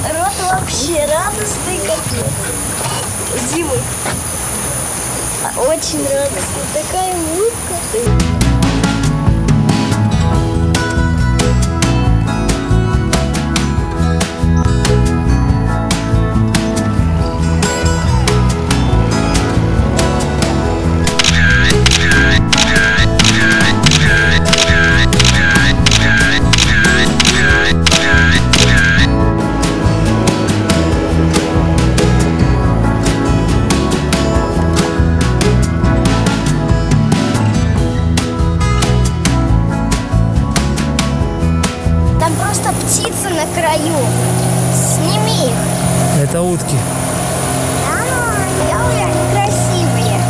Рот вообще радостный капец. Зимой. Очень радостный. Такая улыбка. Птицы на краю. Сними их. Это утки. Они красивые.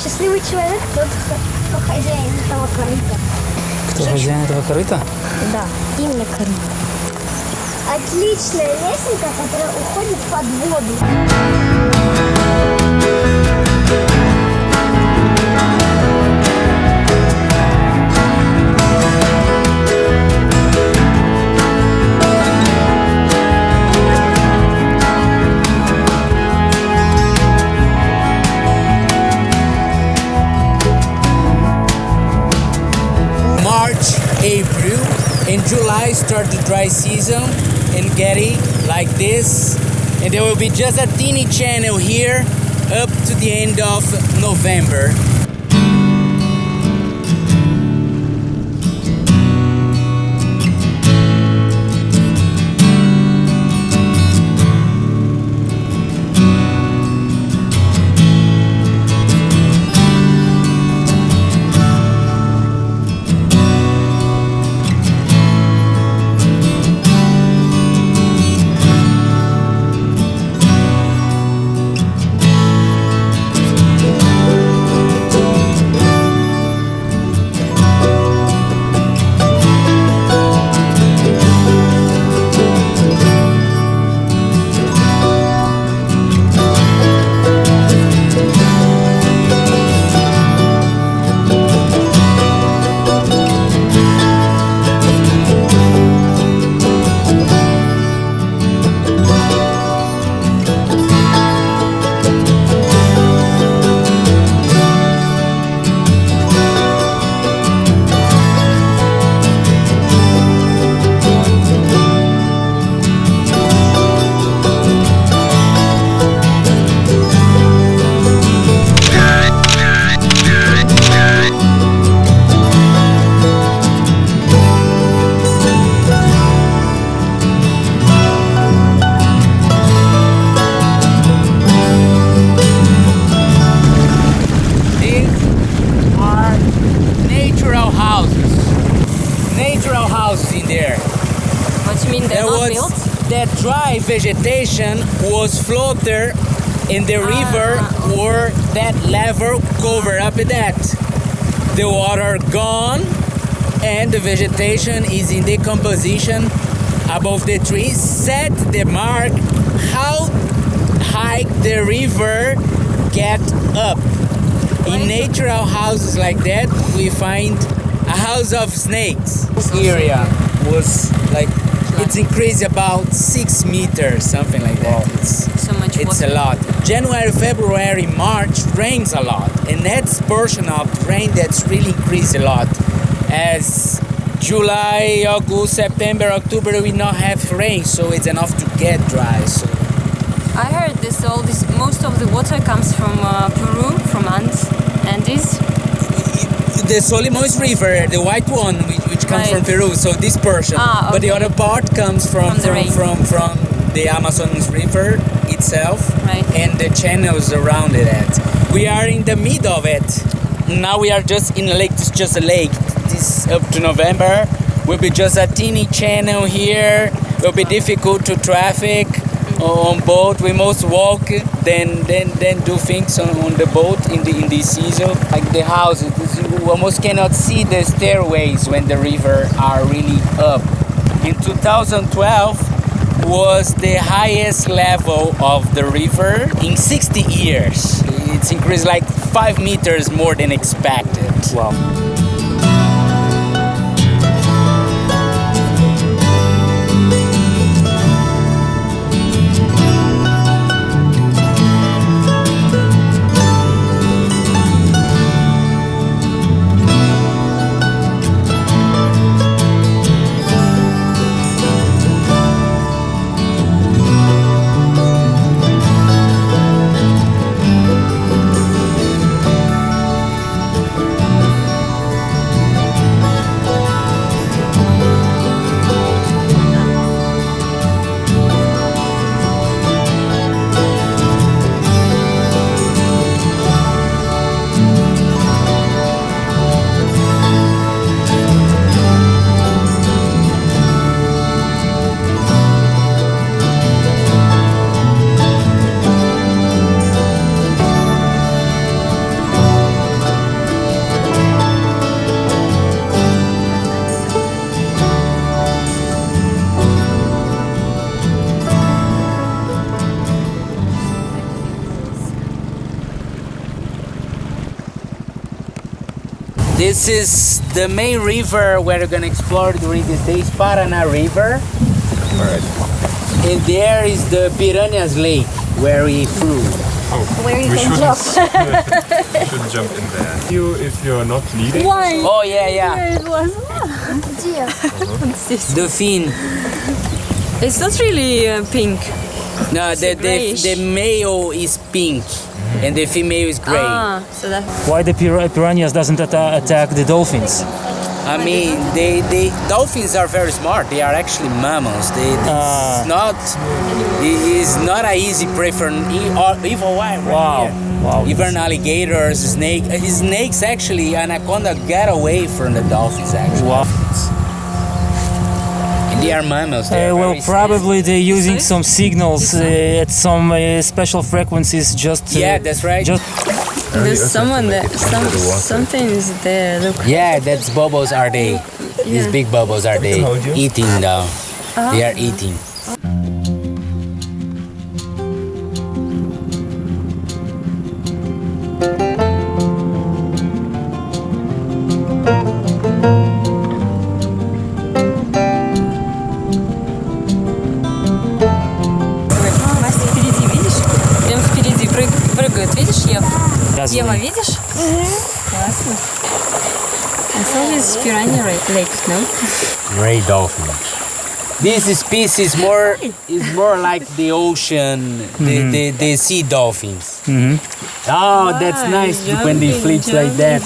Счастливый человек, кто хозяин этого корыта. Кто хозяин этого корыта? Да, именно корыта. Отличная лесенка, которая уходит под воду. April and July start the dry season in Getty like this, and there will be just a teeny channel here up to the end of November. That dry vegetation was floated in the river or that level cover up that. The water gone and the vegetation is in decomposition above the trees. Set the mark how high the river get up. In natural houses like that, we find a house of snakes. This area was like, it's increased about 6 meters, something like that. It's a lot. January, February, March rains a lot, and that's portion of rain that's really increased a lot. As July, August, September, October, we not have rain, so it's enough to get dry. So I heard most of the water comes from Peru, from Andes. The Solimões River, the white one, which comes from Peru, so this portion. Okay. But the other part comes from the Amazon's River itself, and the channels around it. We are in the middle of it. Now we are just in a lake. It's just a lake. This up to November, will be just a teeny channel here. Will be difficult to traffic on boat. We most walk, then do things on the boat in this season. Like the houses, you almost cannot see the stairways when the river are really up. In 2012 was the highest level of the river in 60 years. It's increased like 5 meters more than expected. Wow. This is the main river we're gonna explore during these days, Paraná River. Alright. And there is the Piranhas Lake where we flew. Where you We can shouldn't, jump. shouldn't jump in there. If you're not leading, Why? Oh yeah. It was. Dear. What's this? The fin. It's not really pink. No, grayish. the male is pink and the female is gray. So that. Why the piranhas doesn't attack the dolphins? I mean, the dolphins are very smart. They are actually mammals. It's not an easy prey for even wild. Wow. Wow. Even alligators, snakes actually, anaconda get away from the dolphins actually. Wow. And they are mammals. They are Well, very probably they're using some signals at some special frequencies. Yeah, that's right. There's someone there. Something is there. Look. Yeah, that's bubbles are they. These big bubbles are they eating now. They are eating. Настя, впереди, видишь? Прям впереди прыгают. Видишь, Ева? Разве? Ева, видишь? Классно. I saw this piranha lake, no? Gray dolphin. This species is more like the ocean, the sea dolphins. Oh, that's nice when they flip like that.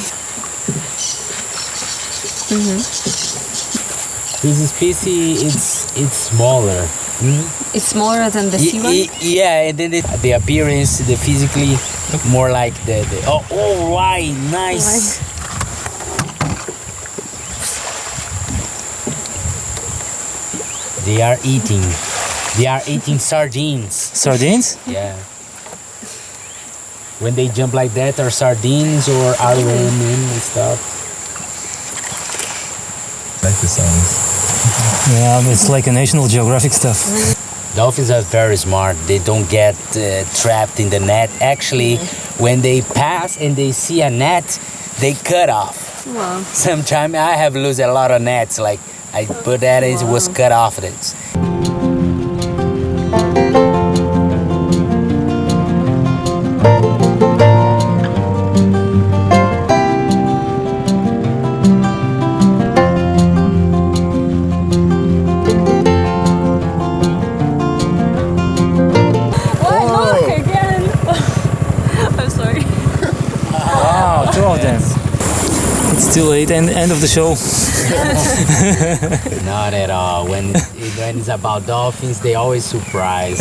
This species it's smaller. It's smaller than the sea one? Yeah, and then the appearance, the physically more like the oh right, nice. They are eating sardines. Sardines? Yeah. When they jump like that, or sardines or alum and stuff. like the sounds. Yeah, it's like a National Geographic stuff. Dolphins are very smart. They don't get trapped in the net. Actually, when they pass and they see a net, they cut off. Wow. Sometimes I have lose a lot of nets. Like I put that, it was cut off. It. Too late, end of the show. Not at all. When it's about dolphins, they always surprise.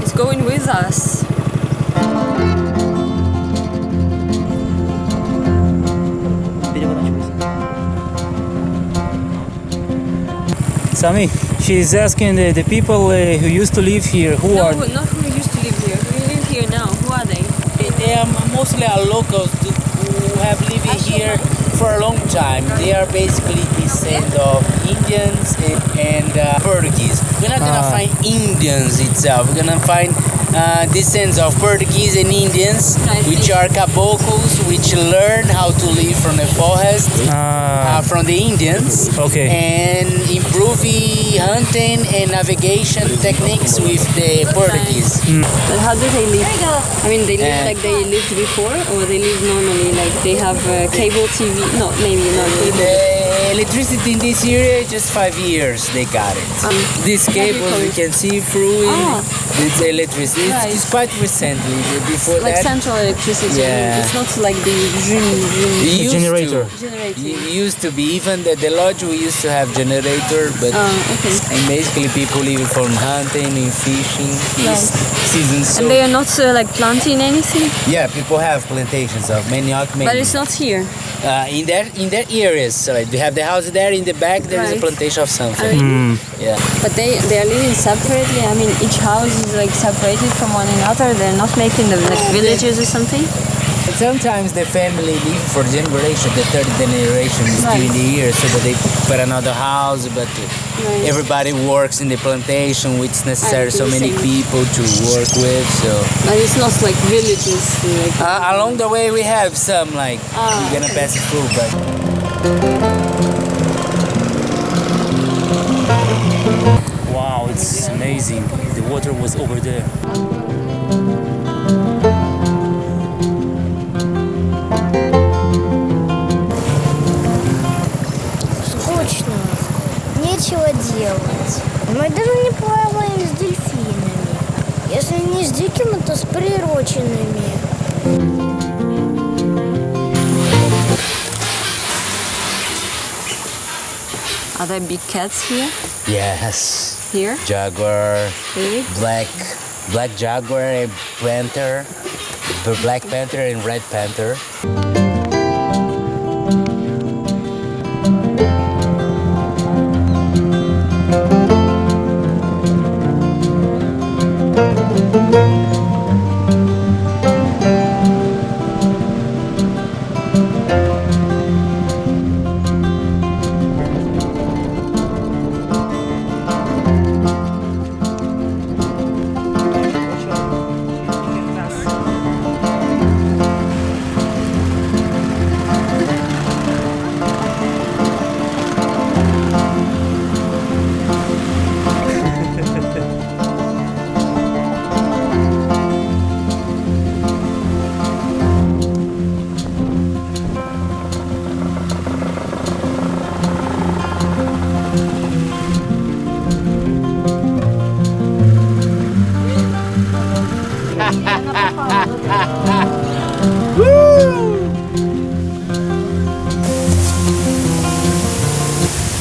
It's going with us. Sami, she is asking the people who used to live here, who No, are... not who used to live here. Who live here now? Who are they? They are mostly our locals who have living here for a long time. They are basically descent of Indians and Portuguese. We're not gonna find Indians itself. We're gonna find descendants of Portuguese and Indians, which are caboclos, which learn how to live from the forest from the Indians, Okay. and improving hunting and navigation techniques with the Portuguese. But how do they live? I mean, they live like they lived before, or they live normally, like they have cable TV? No, maybe not cable. The electricity in this area, just 5 years they got it. These cables you can see through it. It's electricity. Right. It's quite recently. Before Like that, central electricity. Yeah. It's not like the it used generator. generator. It used to be, even the lodge we used to have generator, but Okay. and basically people live from hunting and fishing this season. So And they are not like planting anything, yeah, people have plantations of manioc. but it's not here. In that areas, so they have the house there in the back. There is a Right. plantation of something. Yeah. But they are living separately. I mean, each house is like separated from one another. They're not making them like villages or something. And sometimes the family live for generation, the third generation is Right. during the year, so that they put another house, but everybody works in the plantation, which is necessary Right, so many same. people to work with. So But it's not like villages. Like, along the way we have some like we're gonna pass it through, but Wow, it's amazing. The water was over there. Скучно. Нечего делать. Мы даже не плаваем с дельфинами. Если не с дикими, то с прирученными. are there big cats here? yes, Here? jaguar, Really? black jaguar and panther, black panther and red panther.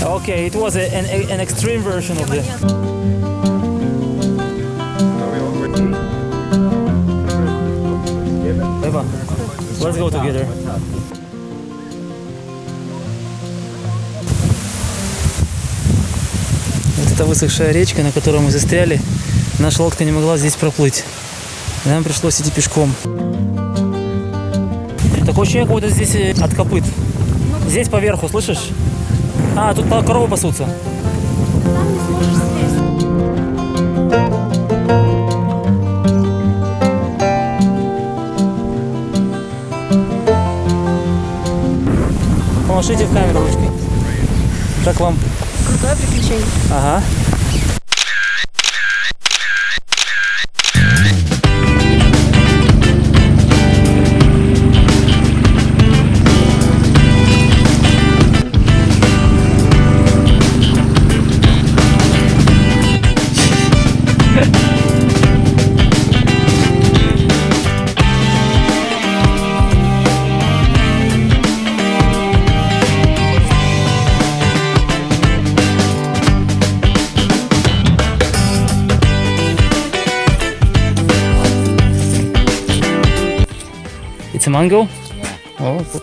Okay, it was an extreme version of the... Eva, let's go together. Вот эта высохшая речка, на которой мы застряли. Наша лодка не могла здесь проплыть. И нам пришлось идти пешком. Такое ощущение, как будто здесь от копыт. Здесь поверху, слышишь? А, тут коровы пасутся. Помашите в камеру ручкой. Как вам? Крутое приключение. Ага. It's a mango? Yeah. Oh, cool.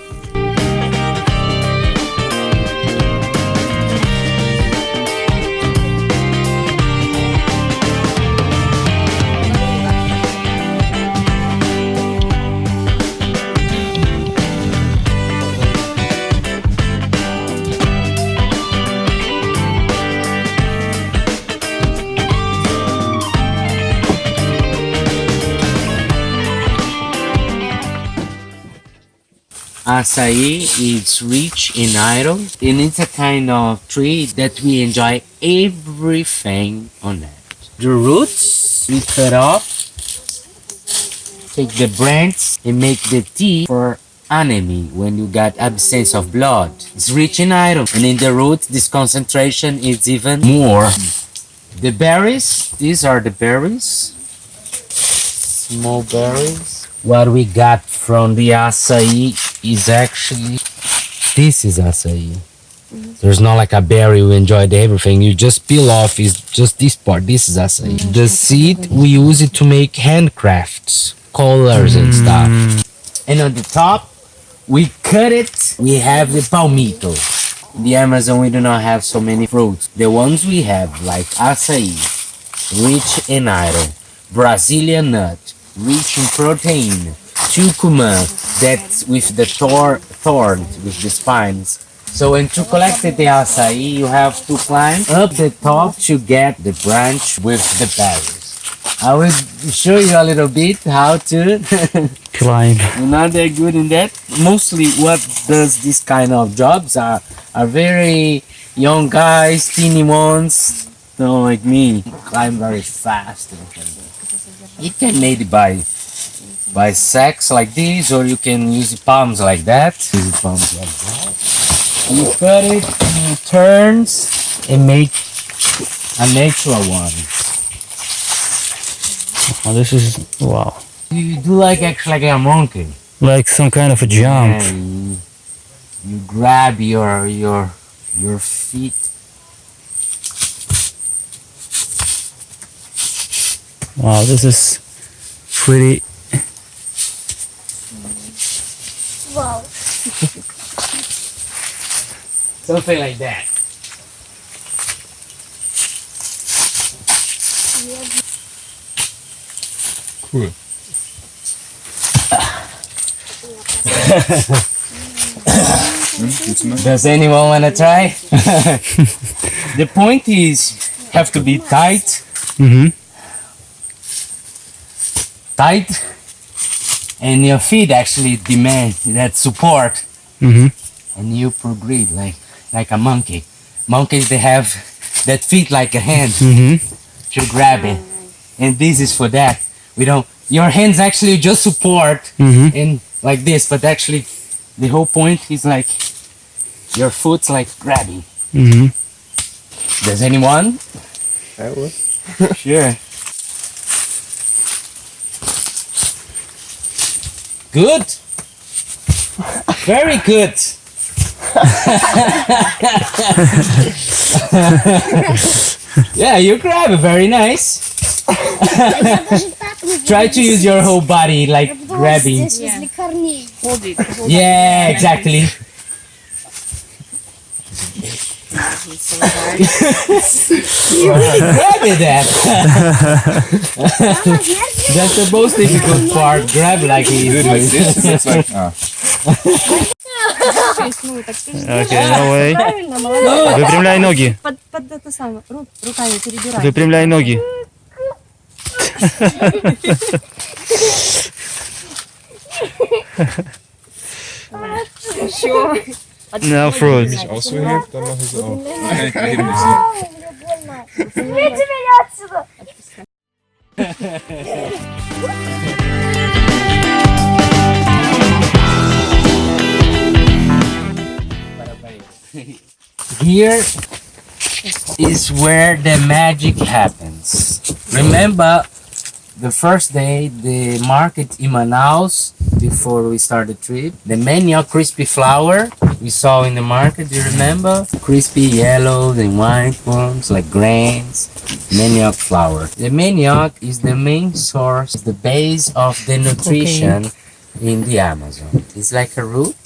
Acai is rich in iron, and it's a kind of tree that we enjoy everything on it. The roots we cut off, take the branch and make the tea for anemia when you got absence of blood. It's rich in iron, and in the roots this concentration is even more. The berries, these are the berries, small berries. What we got from the acai is actually, this is acai. There's not like a berry we enjoyed everything. You just peel off, is just this part. This is acai. The seed, we use it to make handcrafts, colors and stuff. And on the top, we cut it. We have the palmito. In the Amazon, we do not have so many fruits. The ones we have, like acai, rich in iron, Brazilian nut, rich in protein, curcuma, that's with the thorn, with the spines. So when to collect the acai, you have to climb up the top to get the branch with the berries. I will show you a little bit how to Climb. You're not that good in that. Mostly what does this kind of jobs are very young guys, teeny ones, not like me. Climb very fast. It can made by sacks like this, or you can use palms like that. Use palms like that. You cut it, you turns, and make a natural one. Oh, this is, wow. You do like actually like a monkey. Like some kind of a jump. Yeah, you grab your feet. Wow, this is pretty. Wow. Something like that. Cool. Does anyone want to try? The point is, have to be tight, tight, and your feet actually demand that support, and you progress like a monkey. Monkeys, they have that feet like a hand to grab it, and this is for that. We don't. Your hands actually just support and like this, but actually, the whole point is like your foot's like grabbing. Does anyone? I will. Sure. Good. Very good. Yeah, you grab it. Very nice. Try to use your whole body like grabbing. Hold it. Yeah, exactly. You really grab it that. That's the most difficult part. Grab like he Do it like this. It's like, Okay, no way. Выпрямляй ноги. Под это самое, руками перебирай. Выпрямляй ноги. Еще. No fruit. ich auch so hilft, dann mache ich es auch. Kann ich gleich nicht sehen. Уберите меня отсюда! Here is where the magic happens. Remember the first day, the market in Manaus, before we started the trip, the manioc crispy flour we saw in the market, do you remember? Crispy yellow and white ones, like grains, manioc flour. The manioc is the main source, the base of the nutrition in the Amazon. It's like a root,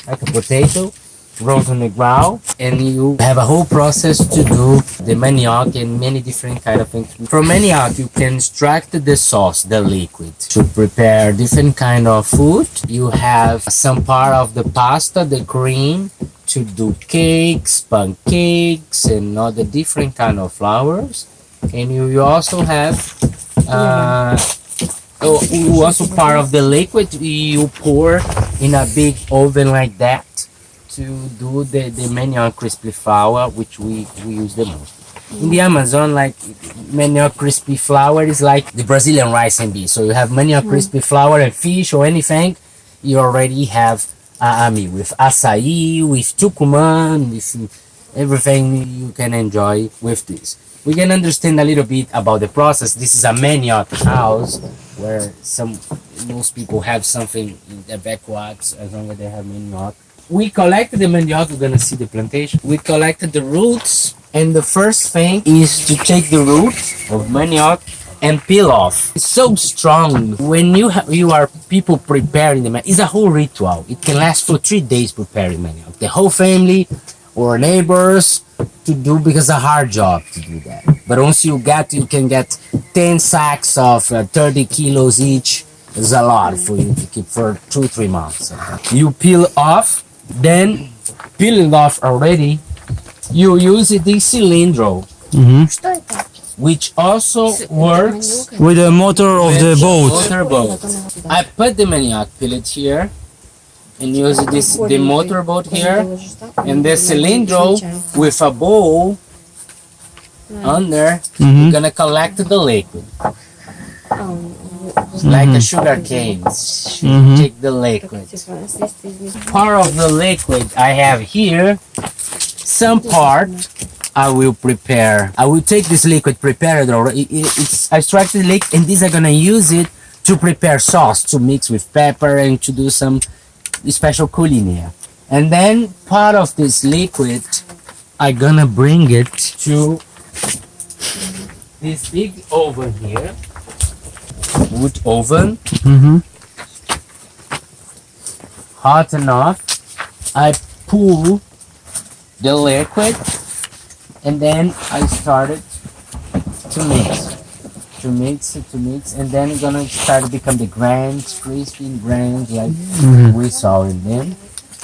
like a potato, grows on the ground, and you have a whole process to do the manioc and many different kind of things. From manioc, you can extract the sauce, the liquid, to prepare different kind of food. You have some part of the pasta, the cream, to do cakes, pancakes, and other different kind of flours. And you also have also part of the liquid you pour in a big oven like that to do the manioc crispy flour, which we use the most. In the Amazon, like manioc crispy flour is like the Brazilian rice and beef. So you have manioc crispy flour and fish or anything, you already have with açaí, with tucumán, with everything you can enjoy with this. We can understand a little bit about the process. This is a manioc house where most people have something in their backyards as long as they have manioc. We collected the manioc. We're gonna see the plantation. We collected the roots, and the first thing is to take the roots of manioc and peel off. It's so strong. When you are people preparing the manioc, it's a whole ritual. It can last for 3 days preparing manioc. The whole family or neighbors to do, because it's a hard job to do that. But once you can get 10 sacks of 30 kilos each. It's a lot for you to keep for 2-3 months. You peel off, then peel it off already. You use this cylinder, which also works With the motor of the boat. motorboat. I put the manioc pellet here and use the motorboat here, and the cylinder with a bowl under. You're gonna collect the liquid. Like a sugar cane. Take the liquid. Part of the liquid I have here, some part I will prepare. I will take this liquid, prepare it already. I extract the liquid, and this I'm gonna use it to prepare sauce, to mix with pepper and to do some special culinary. And then part of this liquid, I'm gonna bring it to this big oven here. Wood oven, hot enough. I pour the liquid, and then I started to mix, and then it's gonna start to become the grains, crispy grains like we saw in them.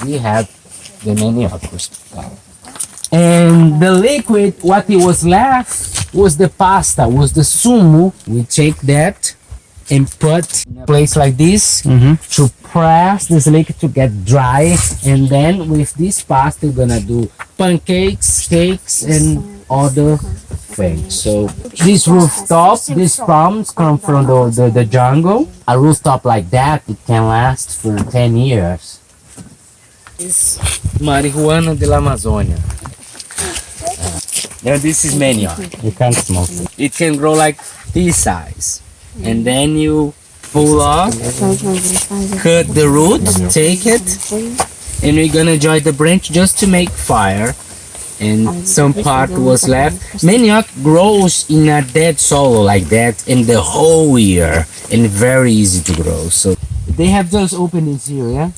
We have the manioc crispy flour. And the liquid, what it was left was the pasta, was the sumo. We take that and put in a place like this to press this liquid to get dry, and then with this pasta we're gonna do pancakes, cakes, and other things. So this rooftop, these palms come from the jungle. A rooftop like that, it can last for 10 years. It's marijuana de la Amazonia. Now this is manioc. You can't smoke it. It can grow like this size. And then you pull off, cut the root, take it, and we're gonna join the branch just to make fire. And some part was left. Manioc grows in a dead soil like that in the whole year, and very easy to grow. So they have those openings here, yeah,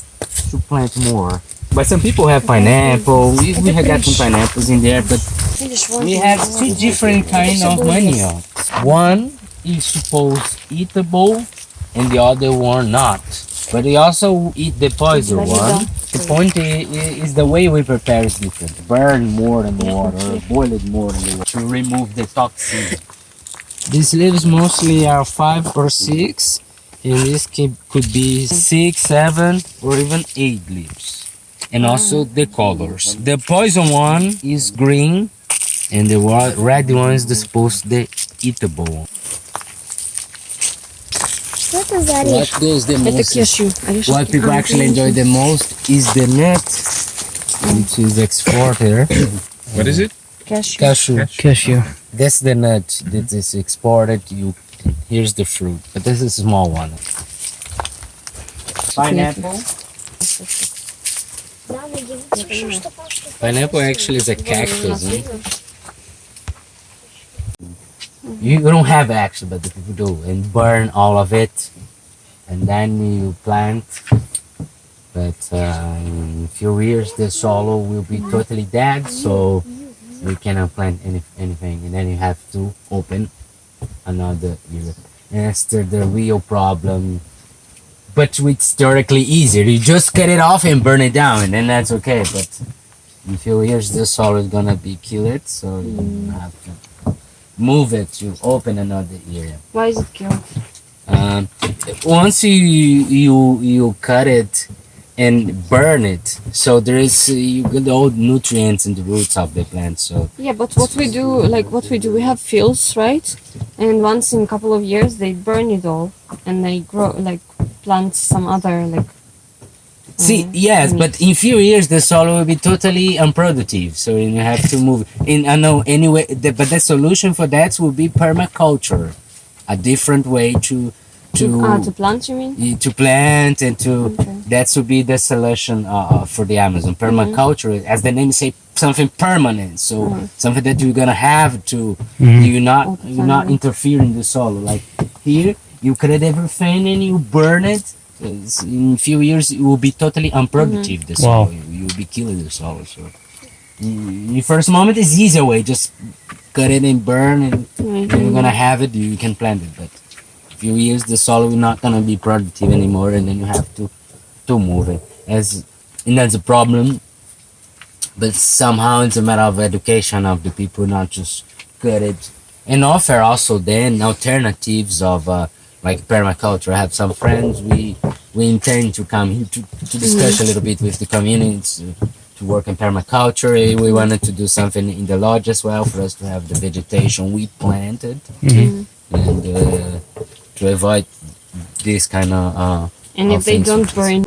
to plant more. But some people have pineapple. We have got some pineapples in there, but we have two different kind of manioc. One is supposed eatable and the other one not, but we also eat the poison one. The point is the way we prepare is different. Burn more than the water, boil it more than the water to remove the toxin. These leaves mostly are 5 or 6, and this could be 6, 7, or even 8 leaves. And also the colors. The poison one is green, and the red one is the eatable one. What goes the most? What people actually enjoy the most is the nut, which is exported. What is it? Cashew. That's the nut that is exported. Here's the fruit, but this is a small one. Pineapple. Pineapple actually is a cactus. You don't have actually, but the people do, and burn all of it and then you plant. But in a few years, the soil will be totally dead, so you cannot plant anything, and then you have to open another area. And that's the real problem. But it's theoretically easier. You just cut it off and burn it down, and then that's okay. But in a few years, the soil is gonna be killed, so you have to move it to open another area. Why is it killed? Once you cut it and burn it, so there is you get all nutrients in the roots of the plant. So Yeah, but what we do, we have fields, right? And once in a couple of years, they burn it all, and they grow, like, plant some other, like. see, yes, but in few years the soil will be totally unproductive. So you have to move. I know anyway, but the solution for that will be permaculture, a different way to plant, you mean? to plant and to Okay. that would be the solution for the Amazon. Permaculture, as the name say, something permanent. So something that you're gonna have to you not interfere in the soil. Like here, you cut everything and you burn it. In a few years, it will be totally unproductive. The soil, Wow. you will be killing the soil. So in the first moment, it's easier way. Just cut it and burn, and you're gonna have it. You can plant it, but few years the soil will not gonna be productive anymore, and then you have to move it. And that's a problem. But somehow it's a matter of education of the people, not just cut it, and offer also then alternatives of like permaculture. I have some friends we intend to come here to discuss a little bit with the communities to work in permaculture. We wanted to do something in the lodge as well for us to have the vegetation we planted and to avoid this kind of And if they things. don't burn,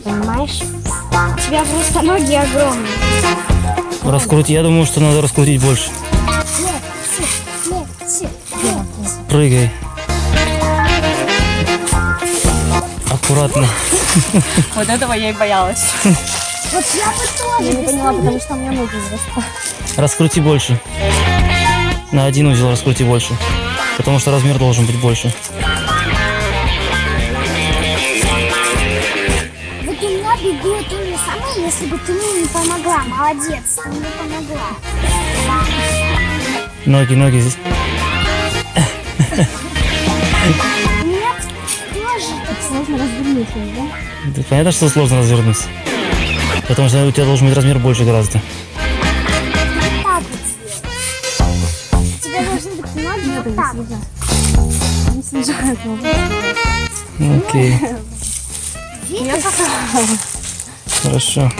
Понимаешь? У тебя просто ноги огромные. Раскрути, я думаю, что надо раскрутить больше. Прыгай. Аккуратно. вот этого я и боялась. Вот я бы тоже. Я не поняла, потому что у меня ноги выросла. Раскрути больше. На один узел раскрути больше. Потому что размер должен быть больше. Вот у меня бегу то же самое, если бы ты мне не помогла. Молодец, ты мне помогла. Ноги здесь. У меня тоже. Так сложно развернуть, да? Да, понятно, что сложно развернуться. Потому что у тебя должен быть размер больше гораздо. Так вот сделать. У тебя должны быть ноги вот так. Не снижает ноги. Окей. Видишь? Хорошо.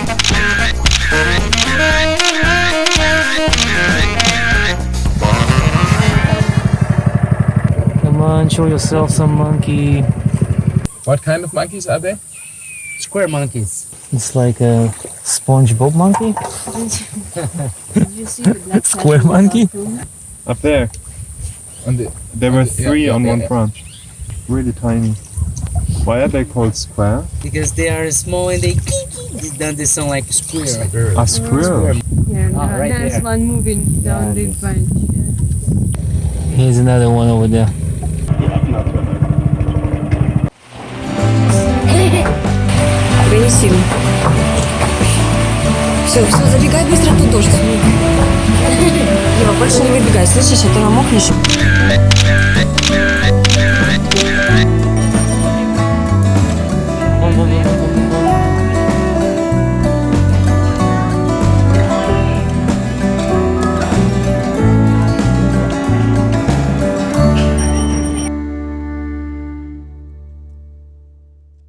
Come on, show yourself some monkey. What kind of monkeys are they? Square monkeys. It's like a SpongeBob monkey. Did you see the black Square cat? monkey. Up there. There were three on one branch. Really tiny. Why are they called square? Because they are small and they then they sound like square. A squirrel. Yeah, right there's there. one moving down the branch. Yeah. Here's another one over there. Гони сильно. Все, забегай быстро, тут дождь. Ева, больше не выбегай, слышишь, а то намокнешь.